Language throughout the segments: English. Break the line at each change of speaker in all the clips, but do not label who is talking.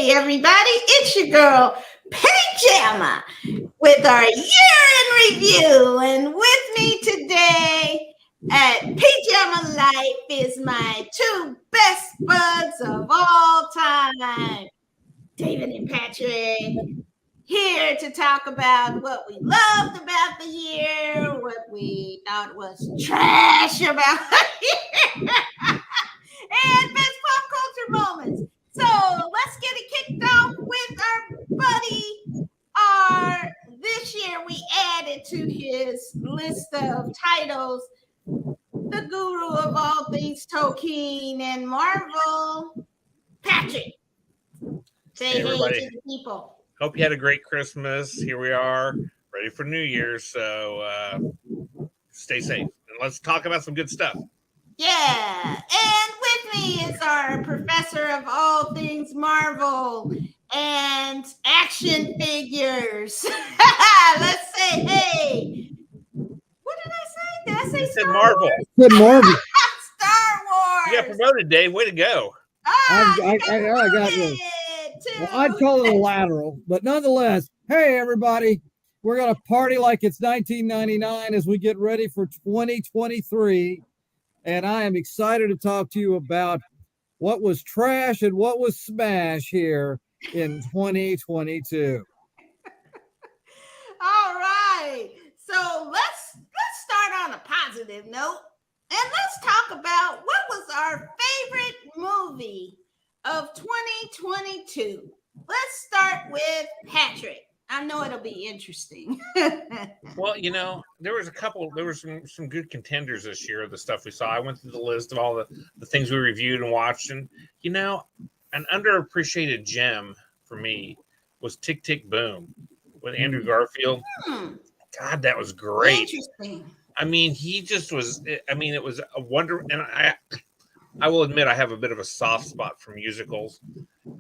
Hey, everybody, it's your girl, Pajama, with our year in review. And with me today at Pajama Life is my two best buds of all time, David and Patrick, here to talk about what we loved about the year, what we thought was trash about the year, and best pop culture moments. So let's get it kicked off with our buddy. This year we added to his list of titles the guru of all things Tolkien and Marvel, Patrick. Say hey to the people.
Hope you had a great Christmas. Here we are, ready for New Year's. So stay safe and let's talk about some good stuff.
Yeah, and with me is our professor of all things Marvel and action figures. Let's say hey. What did I say? Did I say
Star Marvel?
Wars?
Good Marvel.
Star Wars.
You got promoted, Dave. Way to go.
I got you. Well, I'd call it a lateral, but nonetheless, hey, everybody. We're going to party like it's 1999 as we get ready for 2023. And I am excited to talk to you about what was trash and what was smash here in 2022.
All right. So let's start on a positive note. And let's talk about what was our favorite movie of 2022. Let's start with Patrick. I know it'll be interesting.
Well, there were some good contenders this year of the stuff we saw. I went through the list of all the things we reviewed and watched. And, an underappreciated gem for me was Tick, Tick, Boom with Andrew Garfield. God, that was great.
Interesting.
I mean, it was a wonder. And I will admit I have a bit of a soft spot for musicals.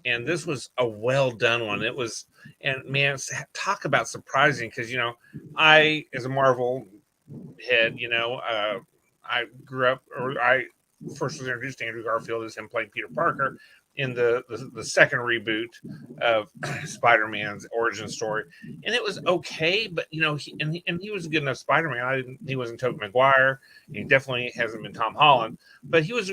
And this was a well done one. It was, and man, talk about surprising because, I, as a Marvel head, I grew up, or I first was introduced to Andrew Garfield as him playing Peter Parker in the second reboot of Spider-Man's origin story. And it was okay, but, he was a good enough Spider-Man. He wasn't Tobey Maguire. He definitely hasn't been Tom Holland, but he was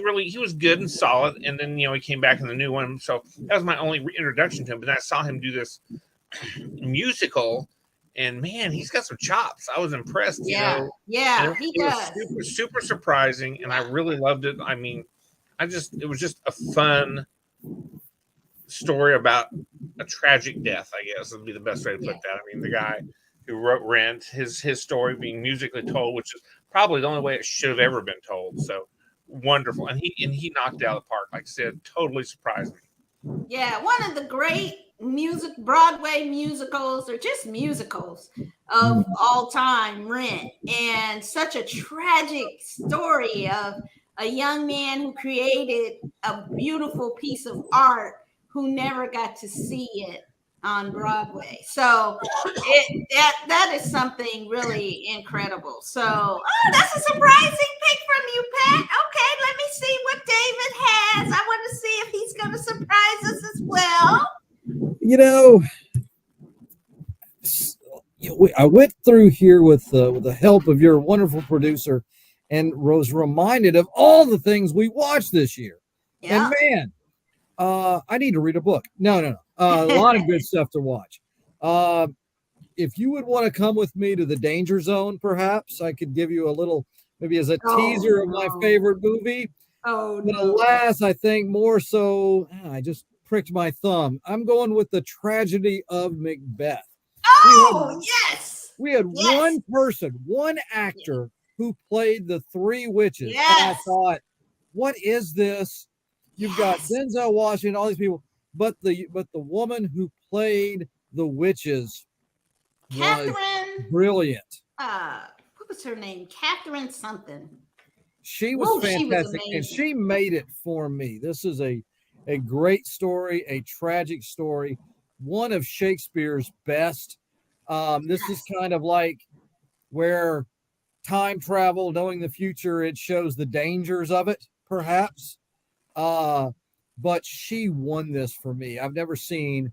good and solid. And then, he came back in the new one. So that was my only introduction to him. But then I saw him do this musical, and man, he's got some chops. I was impressed.
He does.
Was super surprising, and I really loved it. I mean, it was just a fun story about a tragic death, I guess would be the best way to put that. I mean, the guy who wrote Rent, his story being musically told, which is probably the only way it should have ever been told. So wonderful. And he knocked it out of the park, like I said, totally surprised me.
Yeah, one of the great Broadway musicals, or just musicals of all time, Rent. And such a tragic story of a young man who created a beautiful piece of art who never got to see it on Broadway. So that is something really incredible. So that's a surprising pick from you, Pat. Okay, let me see what David has. I want to see if he's going to surprise us as well.
I went through here with the help of your wonderful producer and was reminded of all the things we watched this year. Yeah. And man, I need to read a book. No. A lot of good stuff to watch. If you would want to come with me to the Danger Zone, perhaps I could give you a little, maybe as a teaser of my favorite movie. But alas, I think more so, I just pricked my thumb. I'm going with The Tragedy of Macbeth.
Yes.
We had one actor who played the three witches.
Yes.
And I thought, what is this? You've got Denzel Washington, all these people, but the woman who played the witches was brilliant.
What was her name? Catherine something.
She was fantastic, and she made it for me. This is a great story, a tragic story, one of Shakespeare's best. This is kind of like where time travel, knowing the future, it shows the dangers of it, perhaps. but she won this for me. I've never seen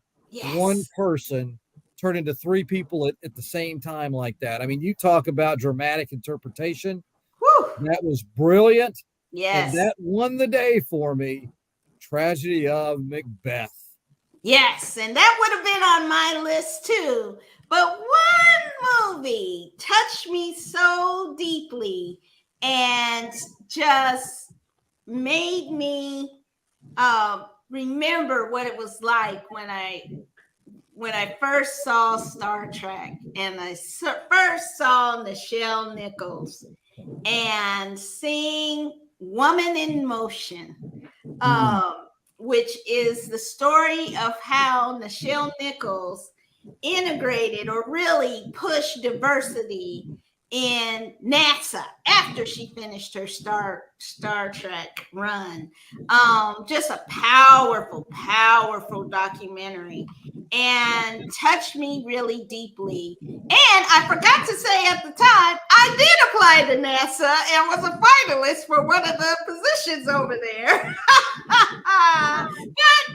one
Yes.
person turn into three people at the same time like that. I mean, you talk about dramatic interpretation.
Whew.
That was brilliant. And
Yes.
that won the day for me. Tragedy of Macbeth.
Yes, and that would have been on my list too. But one movie touched me so deeply and just made me remember what it was like when I first saw Star Trek and I first saw Nichelle Nichols and seeing Woman in Motion, which is the story of how Nichelle Nichols integrated or really pushed diversity in NASA after she finished her Star Trek run. Just a powerful, powerful documentary and touched me really deeply. And I forgot to say at the time, I did apply to NASA and was a finalist for one of the positions over there. But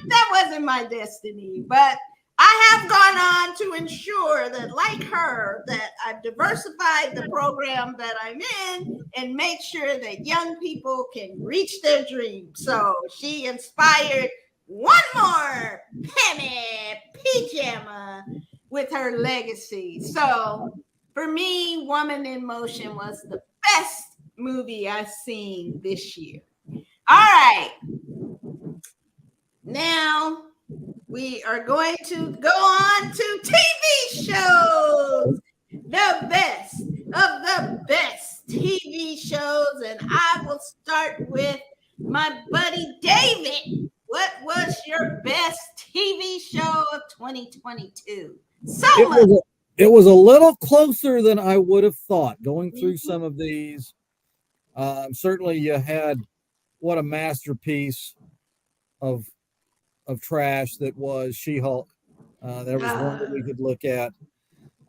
that wasn't my destiny. But I have gone on to ensure that, like her, that I've diversified the program that I'm in and make sure that young people can reach their dreams. So she inspired one more Penny Pajama with her legacy. So for me, Woman in Motion was the best movie I've seen this year. All right. Now we are going to go on to TV shows. The best of the best TV shows. And I will start with my buddy David. What was your best TV show of 2022?
It was a little closer than I would have thought going through some of these. Certainly you had what a masterpiece of trash that was She-Hulk. There was one that we could look at.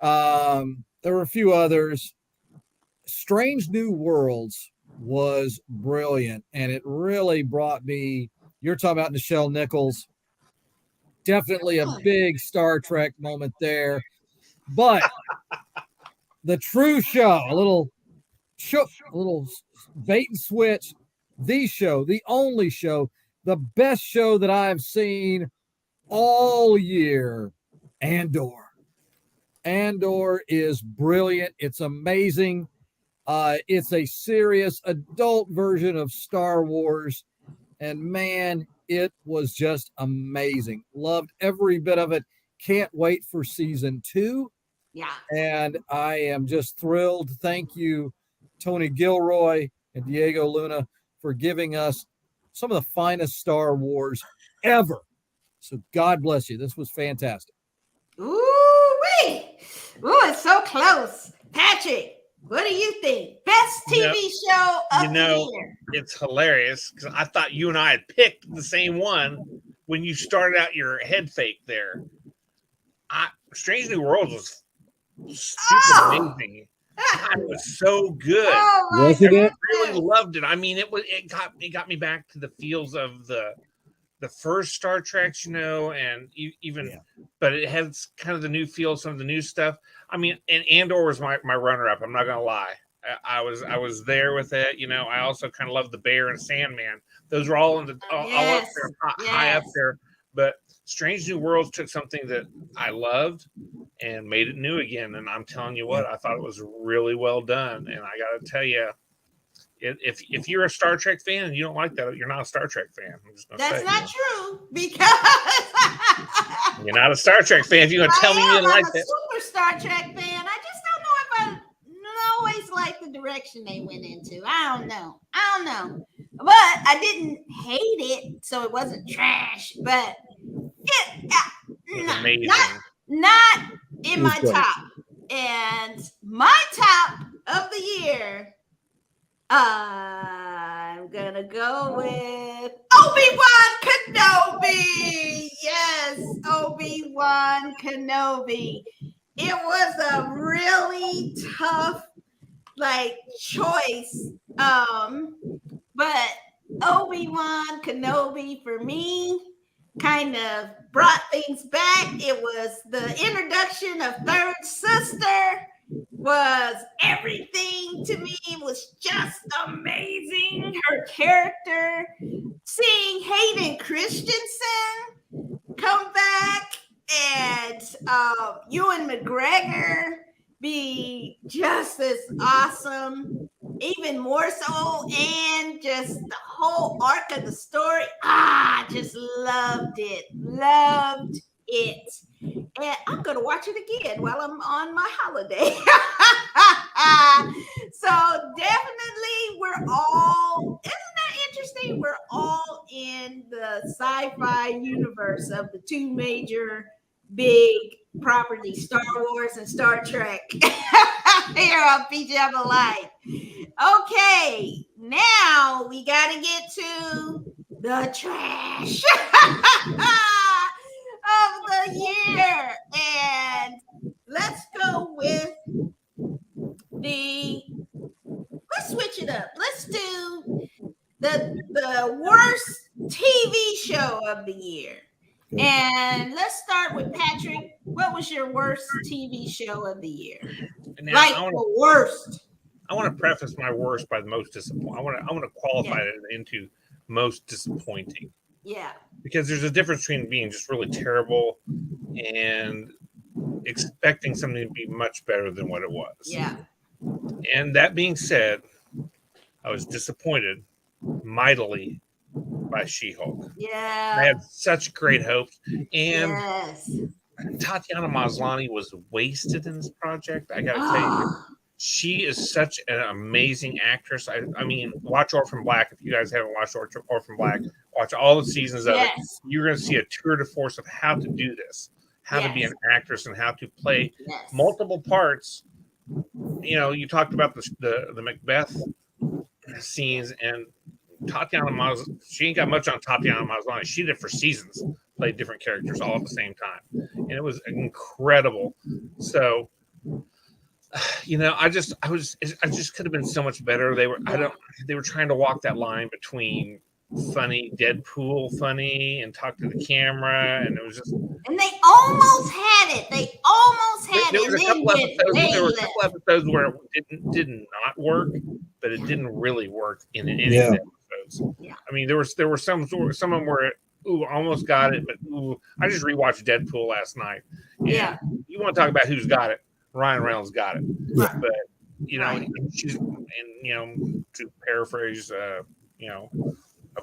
There were a few others. Strange New Worlds was brilliant, and it really brought me. You're talking about Nichelle Nichols. Definitely a big Star Trek moment there. But the true show, a little bait and switch, the show, the only show, the best show that I've seen all year, Andor. Andor is brilliant. It's amazing. It's a serious adult version of Star Wars. And man, it was just amazing. Loved every bit of it. Can't wait for season 2.
Yeah.
And I am just thrilled. Thank you, Tony Gilroy and Diego Luna, for giving us some of the finest Star Wars ever. So God bless you. This was fantastic.
Ooh-wee. Ooh, it's so close. Patrick, what do you think? Best TV show of the year.
It's hilarious because I thought you and I had picked the same one when you started out your head fake there. Strange New Worlds was super amazing. It was so good.
Oh,
Yes, it is.
I really loved it. I mean, it got me back to the feels of the first Star Treks, and even, but it has kind of the new feel, some of the new stuff. I mean, and Andor was my runner up. I'm not gonna lie. I was there with it. I also kind of love the Bear and Sandman. Those were all all up there, high up there. But Strange New Worlds took something that I loved and made it new again. And I'm telling you what, I thought it was really well done. And I got to tell you, if you're a Star Trek fan and you don't like that, you're not a Star Trek fan.
That's not true, because
you're not a Star Trek fan if you're going to tell me you didn't like that.
I'm a super Star Trek fan. I just don't know if I always like the direction they went into. I don't know. But I didn't hate it, so it wasn't trash. But it was
amazing.
Not in my top. And my top of the year, I'm gonna go with Obi-Wan Kenobi. Yes, Obi-Wan Kenobi. It was a really tough choice. But Obi-Wan Kenobi for me kind of brought things back. It was the introduction of Third Sister was everything to me. It was just amazing. Her character, seeing Hayden Christensen come back and Ewan McGregor be just as awesome, even more so, and just the whole arc of the story. Just loved it. And I'm going to watch it again while I'm on my holiday. So definitely isn't that interesting? We're all in the sci-fi universe of the two major big properties, Star Wars and Star Trek, here on PJ Life. Okay, now we got to get to the trash of the year. And let's go with let's switch it up. Let's do the worst TV show of the year. And let's start with Patrick. What was your worst TV show of the year? Now, the worst.
I want to preface my worst by the most disappointing. I want to qualify it into most disappointing.
Yeah.
Because there's a difference between being just really terrible and expecting something to be much better than what it was.
Yeah.
And that being said, I was disappointed mightily by She-Hulk.
Yeah.
I had such great hopes. And Tatiana Maslany was wasted in this project. I got to tell you, she is such an amazing actress. I mean, watch Orphan Black. If you guys haven't watched Orphan Black, watch all the seasons of it. You're going to see a tour de force of how to do this, how to be an actress and how to play multiple parts. You know, you talked about the Macbeth scenes, and Tatiana Maslany, she ain't got much on Tatiana Maslany. She did it for seasons, played different characters all at the same time, and it was incredible. So, you know, I just could have been so much better. They were trying to walk that line between funny, Deadpool funny, and talk to the camera, and it was just.
And they almost had it. There were a
couple episodes where it did not work, but it didn't really work in any of the episodes. Yeah. I mean, there were some of them where almost got it, but I just rewatched Deadpool last night. Yeah. You want to talk about who's got it? Ryan Reynolds got it. Yeah. But you know, to paraphrase a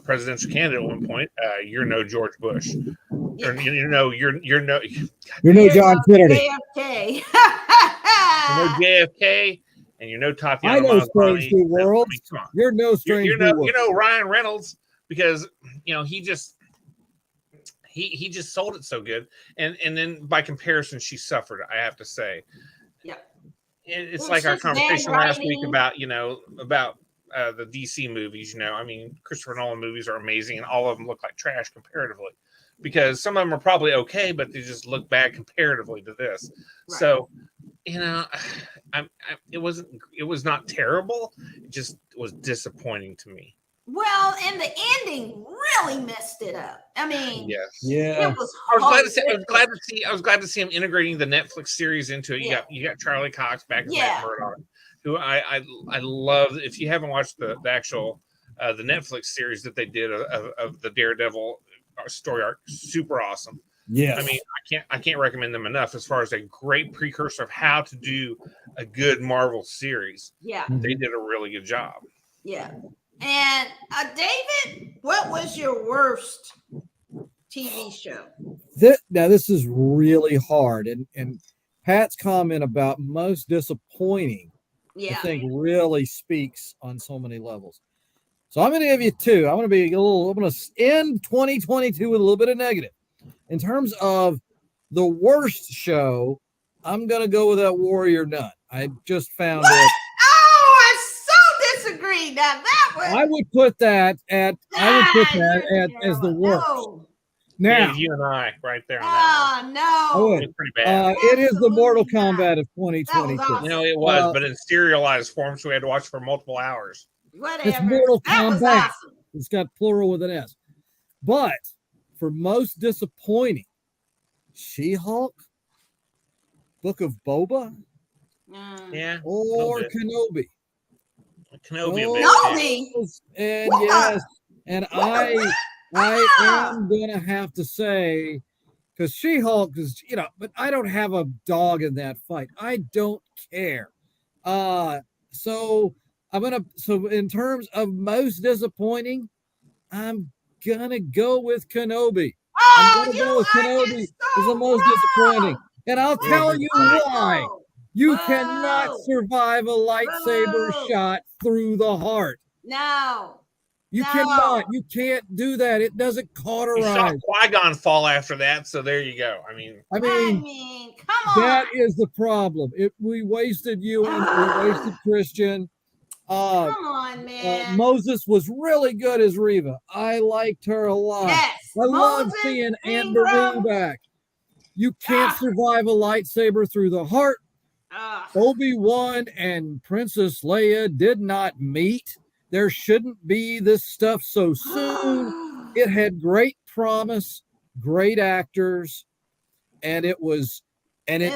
presidential candidate at one point, you're no George Bush. Or, you're no
John Kennedy.
JFK.
You're no JFK, and you're no Tatiana.
I know strange new world. You're no strange.
You know Ryan Reynolds, because he just sold it so good, and then by comparison, she suffered. I have to say, it's like our conversation last week about the DC movies. I mean, Christopher Nolan movies are amazing, and all of them look like trash comparatively, because some of them are probably okay, but they just look bad comparatively to this. Right. So, it was not terrible. It just was disappointing to me.
Well, and the ending really messed it up. I mean,
yes,
yeah.
It was
I was glad to see him integrating the Netflix series into it. You got Charlie Cox back as Matt Murdock, who I love. If you haven't watched the actual the Netflix series that they did of the Daredevil story arc, super awesome.
Yeah,
I mean, I can't recommend them enough as far as a great precursor of how to do a good Marvel series. Yeah, they did a really good job.
Yeah. And David, what was your worst TV show?
This is really hard, and Pat's comment about most disappointing, I think, really speaks on so many levels. So I'm going to give you two. I'm going to end 2022 with a little bit of negative. In terms of the worst show, I'm going to go with that Warrior Nun. I just found it.
Disagree. Now that was.
I would put that as the worst. No.
Now you and I right there. On that
no.
It's pretty bad.
It is the Mortal Kombat of 2022.
Awesome.
It was, but in serialized form, so we had to watch for multiple hours.
Whatever.
It's Mortal Kombat.
Awesome.
It's got plural with an S. But for most disappointing, She-Hulk, Book of Boba,
Yeah.
or Kenobi.
Kenobi.
And yes, and I am gonna have to say, because She-Hulk is, but I don't have a dog in that fight. I don't care. So in terms of most disappointing, I'm gonna go with Kenobi. I'm gonna go with Kenobi is the most disappointing. And I'll tell you why. You cannot survive a lightsaber shot through the heart.
No.
You cannot. You can't do that. It doesn't cauterize.
You saw Qui-Gon fall after that, so there you go. I mean,
come on.
That is the problem. We wasted you and we wasted Christian.
Come on, man.
Moses was really good as Reva. I liked her a lot.
Yes.
I love seeing Aunt Beru back. You can't survive a lightsaber through the heart. Obi-Wan and Princess Leia did not meet. There shouldn't be this stuff so soon. It had great promise, great actors, and it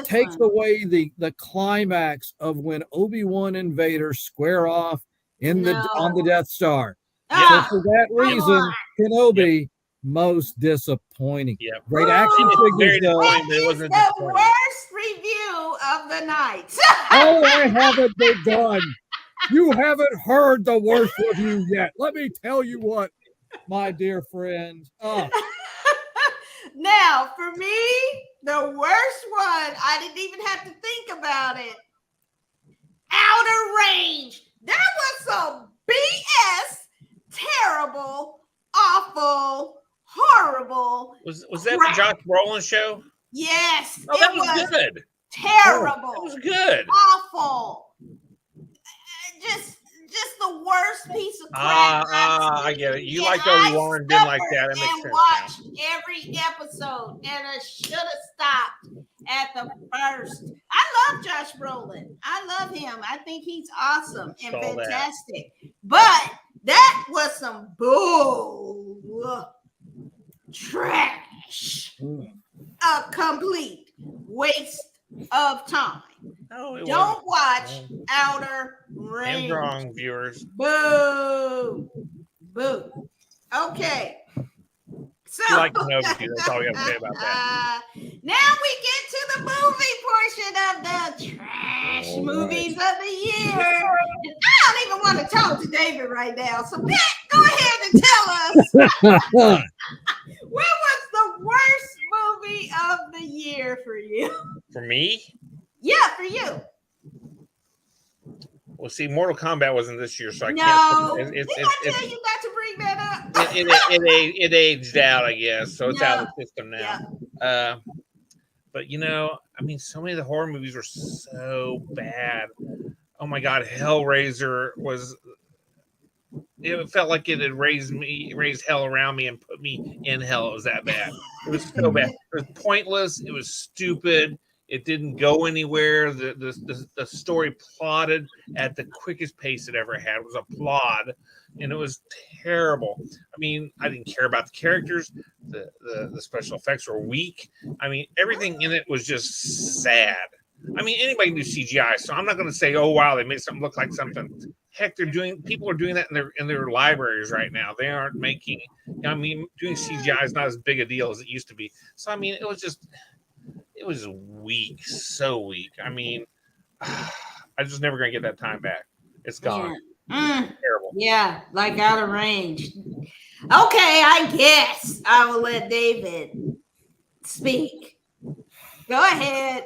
takes away the climax of when Obi-Wan and Vader square off on the Death Star. So for that reason, Kenobi most disappointing.
Yep.
Great action figures though.
It was the worst review of the night.
Oh, I haven't been done. You haven't heard the worst review yet. Let me tell you what, my dear friend.
Now, for me, the worst one, I didn't even have to think about it. Outer Range. That was some BS, terrible, awful, horrible.
Was that the Josh Brolin show?
Yes.
Oh, that was good.
Terrible.
That was good.
Awful. Just the worst piece of crap.
I get it. You like Obi-Wan and didn't like that. That makes sense.
Watched every episode, and I should have stopped at the first. I love Josh Brolin. I love him. I think he's awesome and fantastic. But that was some bull trash. A complete waste of time. Don't watch Outer Range.
And wrong, viewers.
Boo. Boo. Okay. So
you like Kenobi, that's all we have to say about that.
Now we get to the movie portion of the trash movies of the year. And I don't even want to talk to David right now. So Pat, go ahead and tell us what was the worst movie of the year for you?
For me?
Yeah, for you.
Well, see, Mortal Kombat wasn't this year, so I
can't.
No,
did I tell you not to bring that up?
It aged out, I guess, so it's out of the system now.
Yeah.
But so many of the horror movies were so bad. Oh my God, Hellraiser was. It felt like it had raised hell around me and put me in hell. It was that bad. It was so bad. It was pointless. It was stupid. It didn't go anywhere. The story plotted at the quickest pace it ever had. It was a plod, and it was terrible. I mean, I didn't care about the characters. The special effects were weak. I mean, everything in it was just sad. I mean, anybody can do CGI, so I'm not going to say, oh wow, they made something look like something. Heck, people are doing that in their libraries right now. They aren't making. Doing CGI is not as big a deal as it used to be. So I mean, it was weak, so weak. I mean, I'm just never gonna get that time back. It's gone. Terrible.
Yeah, like Outer Range. Okay, I guess I will let David speak. Go ahead.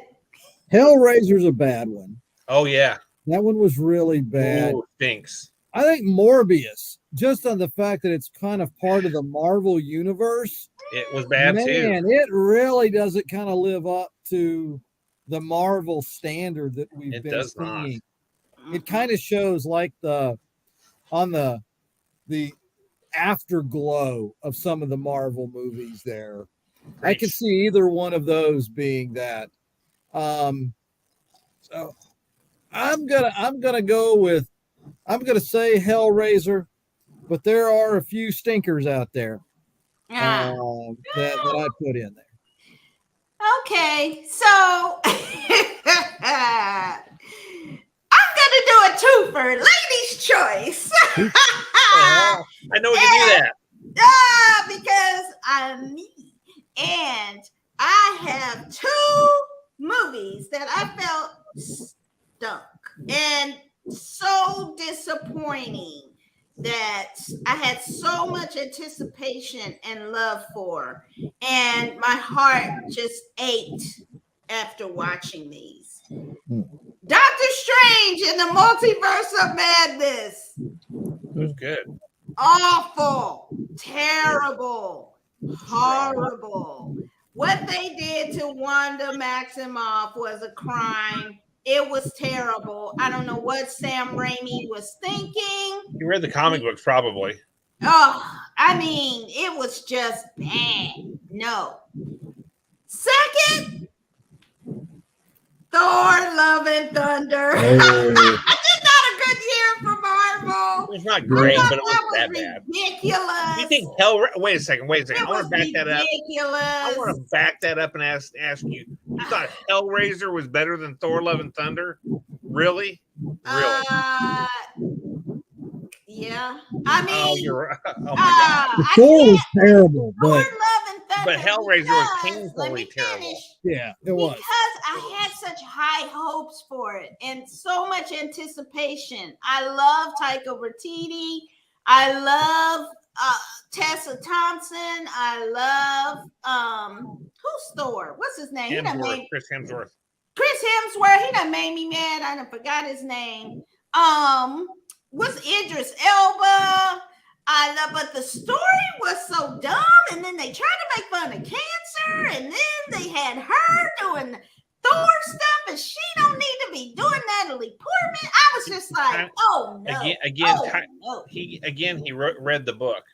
Hellraiser's a bad one.
Oh yeah,
that one was really bad.
Ooh, stinks.
I think Morbius, just on the fact that it's kind of part of the Marvel universe.
It was bad too.
Man, it really doesn't kind of live up to the Marvel standard that we've been seeing. It kind of shows like the afterglow of some of the Marvel movies there. Preach. I can see either one of those being that. So I'm gonna say Hellraiser. but there are a few stinkers out there
Ah.
that I put in there.
Okay, so I'm gonna do a twofer, ladies' choice.
I know we can do that.
Because I'm me, and I have two movies that I felt stunk and so disappointing that I had so much anticipation and love for, and my heart just ached after watching these. Doctor Strange in the Multiverse of Madness.
It was good.
Awful, terrible, horrible. What they did to Wanda Maximoff was a crime. It was terrible. I don't know what Sam Raimi was thinking.
You read the comic books, probably.
Oh, I mean, it was just bad. No. Second, Thor: Love and Thunder. It's not a good year for Marvel.
It's not great, but it wasn't that bad.
Ridiculous.
You think wait a second. I want to back that up. I want to back that up and ask you. You thought Hellraiser was better than Thor: Love and Thunder? Really?
Yeah. I mean,
oh my God.
Thor was terrible, but
Hellraiser was painfully terrible.
Yeah, it was.
Because I had such high hopes for it and so much anticipation. I love Taika Waititi. I love Tessa Thompson. I love who's Thor? What's his name?
Chris Hemsworth.
He done made me mad. I done forgot his name. What's Idris Elba? But the story was so dumb, and then they tried to make fun of cancer, and then they had her doing Thor stuff, and she don't need to be doing Natalie Portman. I was just like, oh no.
He read the book.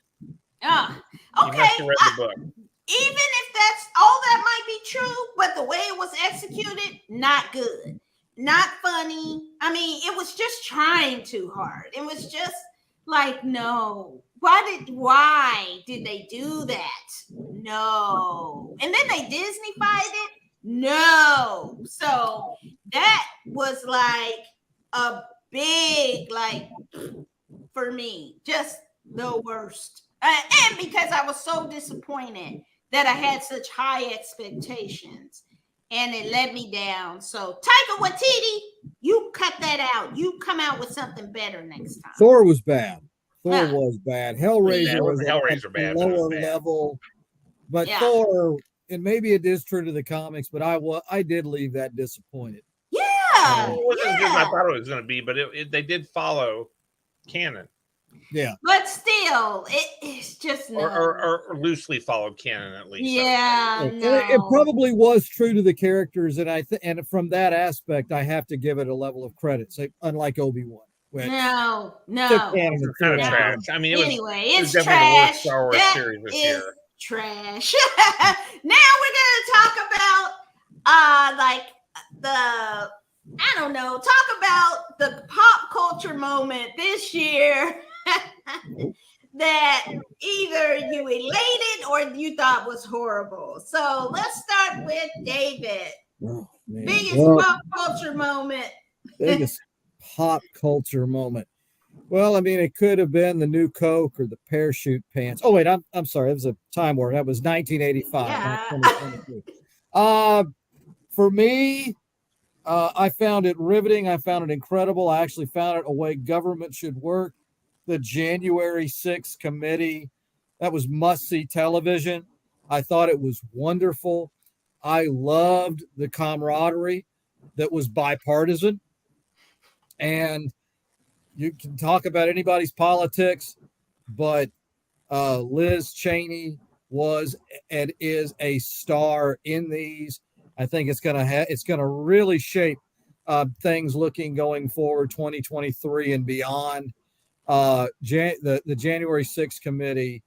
Okay.
He must have read the book.
Even if that's all that might be true, but the way it was executed, not good. Not funny. I mean, it was just trying too hard. It was just like, no. Why did they do that? No. And then they Disney-fied it? No. So that was like a big, for me, just the worst. And because I was so disappointed that I had such high expectations. And it let me down. So Taika Waititi, you cut that out. You come out with something better next time.
Thor was bad. Was bad. Hellraiser was a lower level. But Thor, and maybe it is true to the comics, but I did leave that disappointed.
Yeah.
It wasn't as good as I thought it was going to be, but they did follow canon.
Yeah.
But still, it's just
or loosely followed canon at least.
Yeah.
It probably was true to the characters, and and from that aspect, I have to give it a level of credit. So, unlike Obi-Wan.
No.
It's kind of trash. I mean,
it's
definitely
trash.
the worst Star Wars series this year.
Trash. Now we're gonna talk about talk about the pop culture moment this year that either you elated or you thought was horrible. So let's start with David. Biggest pop culture moment.
Biggest pop culture moment. Well, I mean, it could have been the new Coke or the parachute pants. Oh wait, I'm sorry. It was a time warp. That was 1985.
Yeah.
For me, I found it riveting. I found it incredible. I actually found it a way government should work. The January 6th committee, that was must-see television. I thought it was wonderful. I loved the camaraderie that was bipartisan. And you can talk about anybody's politics, but Liz Cheney was and is a star in these. I think it's gonna really shape things looking going forward 2023 and beyond. The January 6th committee,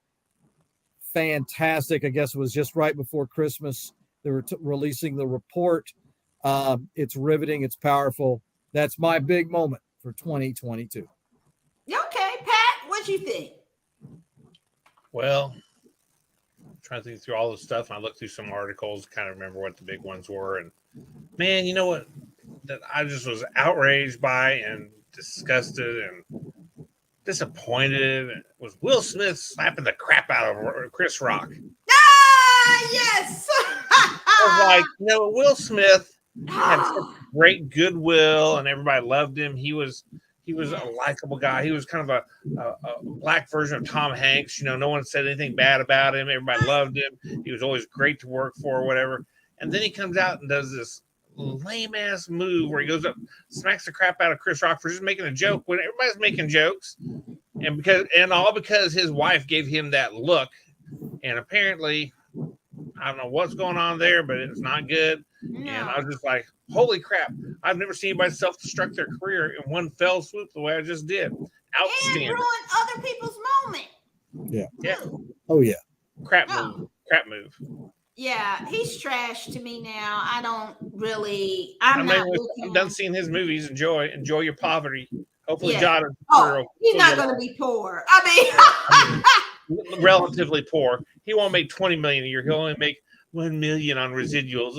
fantastic. I guess it was just right before Christmas. They were releasing the report. It's riveting. It's powerful. That's my big moment for 2022.
Okay, Pat, what you think?
Well, I'm trying to think through all the stuff, and I looked through some articles, kind of remember what the big ones were. And man, you know what? That I just was outraged by and disgusted and disappointed was Will Smith slapping the crap out of Chris Rock.
Ah, yes.
I was like, Will Smith had such great goodwill, and everybody loved him. He was a likable guy. He was kind of a black version of Tom Hanks. No one said anything bad about him. Everybody loved him. He was always great to work for, or whatever. And then he comes out and does this lame ass move where he goes up, smacks the crap out of Chris Rock for just making a joke when everybody's making jokes, and all because his wife gave him that look. And apparently, I don't know what's going on there, but it's not good. No. And I was just like, holy crap. I've never seen anybody self-destruct their career in one fell swoop the way I just did. Outstanding.
And ruin other people's moment.
Yeah. Oh, yeah.
Crap move.
Yeah, he's trash to me now. I don't really. I'm
done seeing his movies. Enjoy your poverty. Hopefully,
God. He's not going to be poor. I
mean, relatively poor. He won't make $20 million a year. He'll only make $1 million on residuals.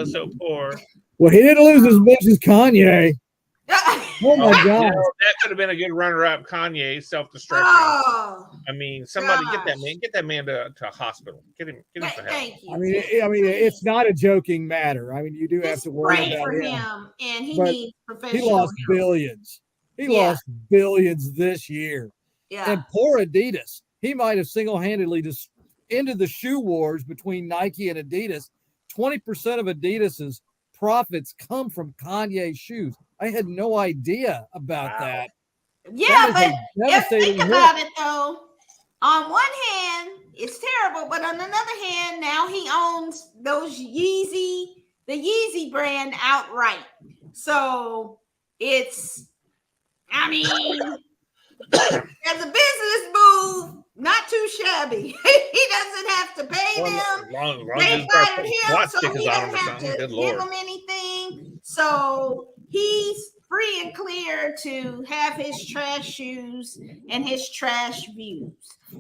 So poor.
Well, he didn't lose as much as Kanye. Oh my God!
That could have been a good runner-up. Kanye self-destruction. I mean, somebody get that man to a hospital. Get him to help.
Thank you.
I mean, it's not a joking matter. I mean, you do have to worry about
him, and he needs professional.
He lost billions. He lost billions this year.
Yeah.
And poor Adidas. He might have single-handedly just ended the shoe wars between Nike and Adidas. 20% of Adidas's profits come from Kanye's shoes. I had no idea about that.
Yeah, but think about it though. On one hand, it's terrible, but on another hand, now he owns those the Yeezy brand outright. So it's, I mean, as a business move, not too shabby. He doesn't have to pay them. They fired him, so he doesn't have to give them anything. So he's free and clear to have his trash shoes and his trash views.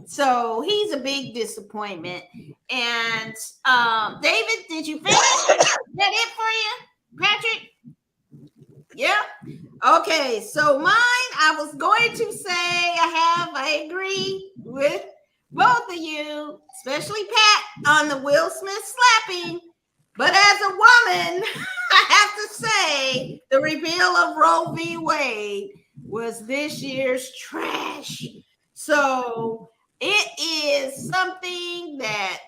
So he's a big disappointment. And David, did you finish? Is that it for you, Patrick? Yeah. Okay. So mine, I was going to say I agree with both of you, especially Pat, on the Will Smith slapping. But as a woman, I have to say the repeal of Roe v. Wade was this year's trash. So it is something that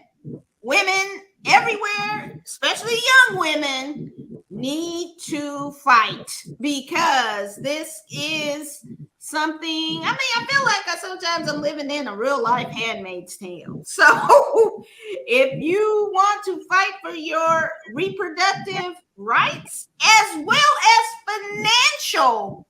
women everywhere, especially young women, need to fight, because this is something, I mean, I feel like sometimes I'm living in a real life Handmaid's Tale. So if you want to fight for your reproductive rights as well as financial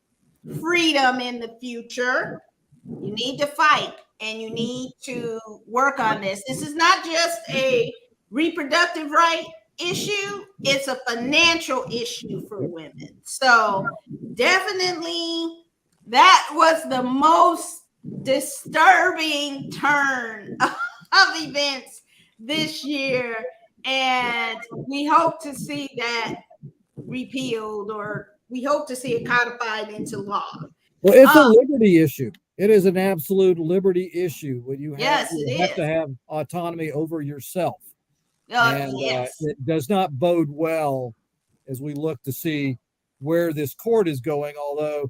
freedom in the future, you need to fight and you need to work on this. This is not just a reproductive right issue, it's a financial issue for women. So definitely that was the most disturbing turn of events this year, and we hope to see that repealed, or we hope to see it codified into law.
Well, it's a liberty issue. It is an absolute liberty issue when you have, to have autonomy over yourself. It does not bode well as we look to see where this court is going, although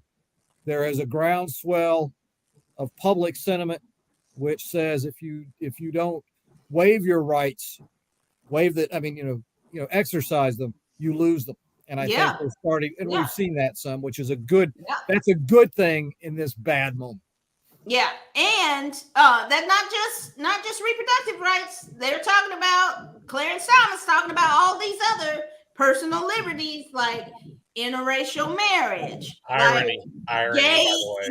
there is a groundswell of public sentiment which says if you don't waive your rights, exercise them, you lose them. And I think we're starting, and we've seen that some, which is that's a good thing in this bad moment.
Yeah, and that not just reproductive rights. They're talking about, Clarence Thomas talking about all these other personal liberties like interracial marriage,
irony,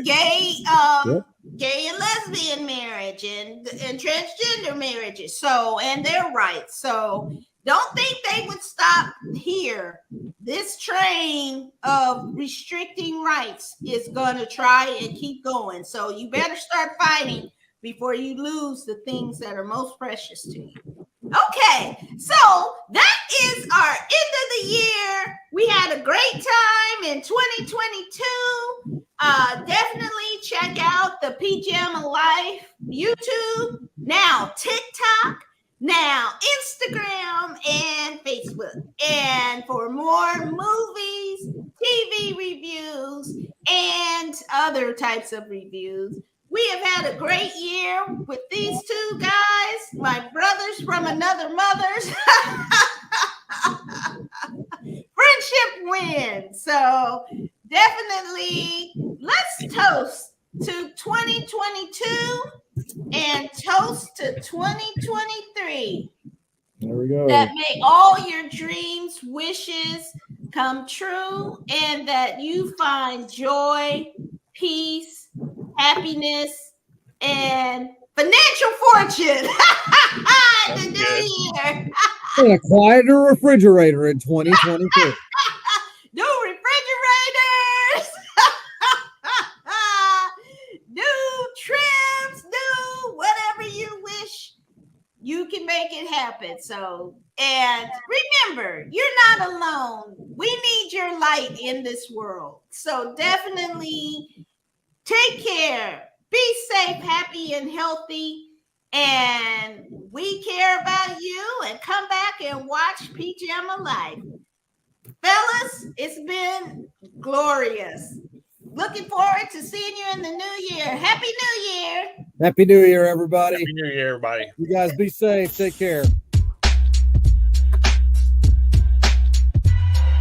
gay and lesbian marriage, and transgender marriages. So, and their rights. So don't think they would stop here. This train of restricting rights is going to try and keep going. So you better start fighting before you lose the things that are most precious to you. Okay, so that is our end of the year. We had a great time in 2022. Definitely check out the PJama Life YouTube, now TikTok, now Instagram and Facebook. And for more movies, TV reviews, and other types of reviews, we have had a great year with these two guys, my brothers from another mother's. Friendship wins. So definitely let's toast to 2022 and toast to 2023.
There we go.
That may all your dreams, wishes come true, and that you find joy, peace, happiness, and financial fortune in the new year.
And a quieter refrigerator in 2022.
New refrigerators, new trims, new whatever you wish, you can make it happen. So, and remember, you're not alone. We need your light in this world. So definitely take care. Be safe, happy, and healthy. And we care about you. And come back and watch PJama Life. Fellas, it's been glorious. Looking forward to seeing you in the new year. Happy New Year.
Happy New Year, everybody.
Happy New Year, everybody.
You guys be safe. Take care.